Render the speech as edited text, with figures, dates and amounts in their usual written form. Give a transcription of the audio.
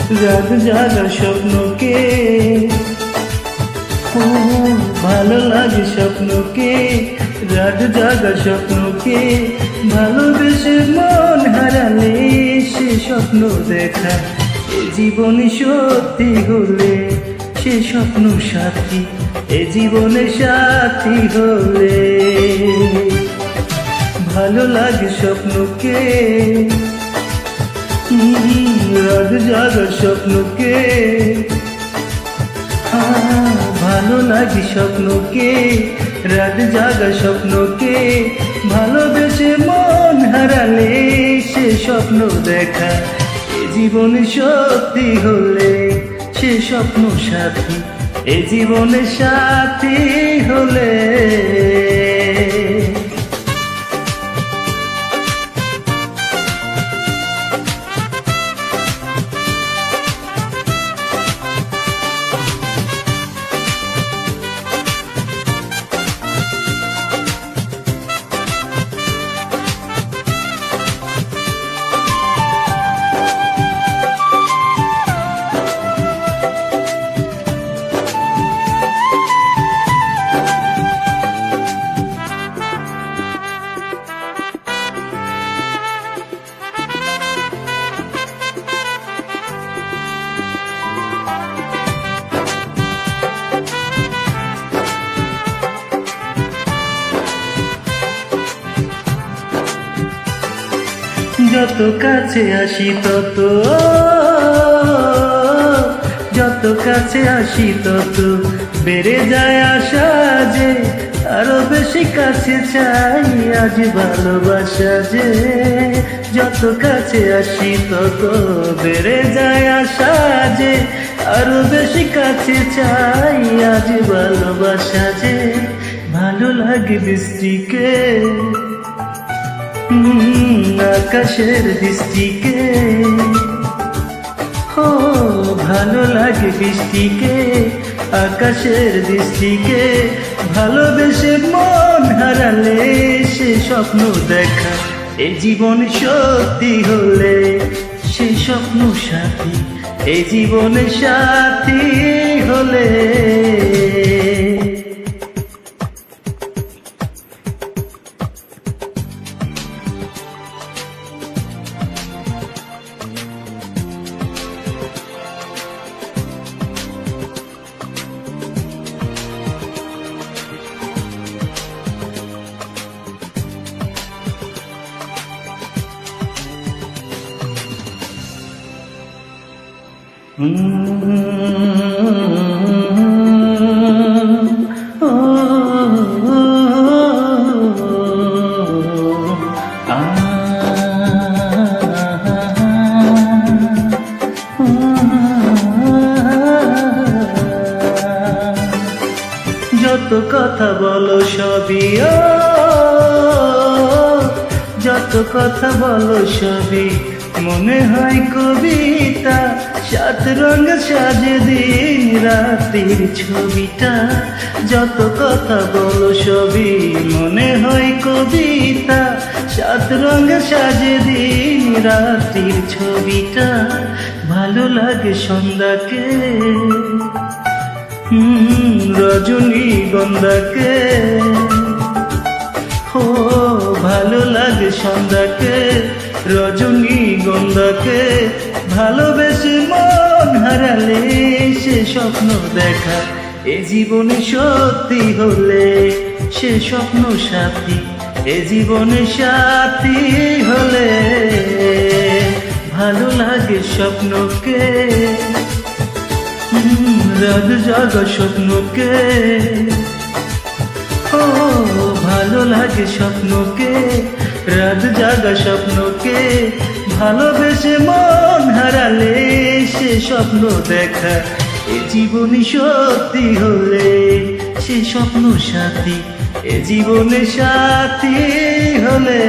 রাত জাগা স্বপ্নকে, ও ভালো লাগে স্বপ্নকে, রাত জাগা স্বপ্নকে, ভালোবেসে মন হারালে সে স্বপ্ন দেখা এ জীবনে সত্যি হলে, সে স্বপ্ন সাথী এ জীবনে সাথী হলে। ভালো লাগে স্বপ্নকে, রাত জাগা স্বপ্নকে, ভালো লাগে স্বপ্নকে, রাত জাগা স্বপ্নকে, ভালোবেসে মন হারালে সে স্বপ্ন দেখা এ জীবনে সত্যি হলে, সে স্বপ্ন সাথী এ জীবনে সাথী হলে। যত কাছে আসি তত, যত কাছে আসি তত বেড়ে যায় আশা যে আরো বেশি কাছে চাই আজ ভালোবাসা যে। যত কাছে আসি তত বেড়ে যায় আশা যে আরো বেশি কাছে চাই আজ ভালোবাসা যে। ভালো লাগে বৃষ্টিকে, আকাশের দৃষ্টিকে, ও ভালো লাগে বৃষ্টিকে, আকাশের দৃষ্টিকে, ভালোবেসে মন হারালে সে স্বপ্ন দেখা এই জীবন সত্যি হলে, সে স্বপ্ন সাথী এই জীবনে সাথী হলে। যত কথা বলো সবই, যত কথা বলো সবই মনে হয় কবিতা, সাত রঙ সাজে দিন রাতের ছবিটা। যত কথা বলো সবই মনে হয় কবিতা, সাত রঙ সাজে দিন রাতের ছবিটা। ভালো লাগে সন্ধ্যাকে, রজনীগন্ধাকে, ও ভালো লাগে সন্ধ্যাকে, রজনীগন্ধাকে, ভালোবেসে মন হারালে সে স্বপ্ন দেখা এ জীবনে সত্যি হলে, সে স্বপ্ন সাথী এ জীবনে সাথী হলে। ভালো লাগে স্বপ্নকে, রাত জাগা স্বপ্নকে, ও ভালো লাগে স্বপ্নকে, রাত জাগা স্বপ্নকে, ভালোবেসে মন হারালে সে স্বপ্ন দেখা এ জীবনে সত্যি হলে, সে স্বপ্ন সাথী এ জীবনে সাথী হলে।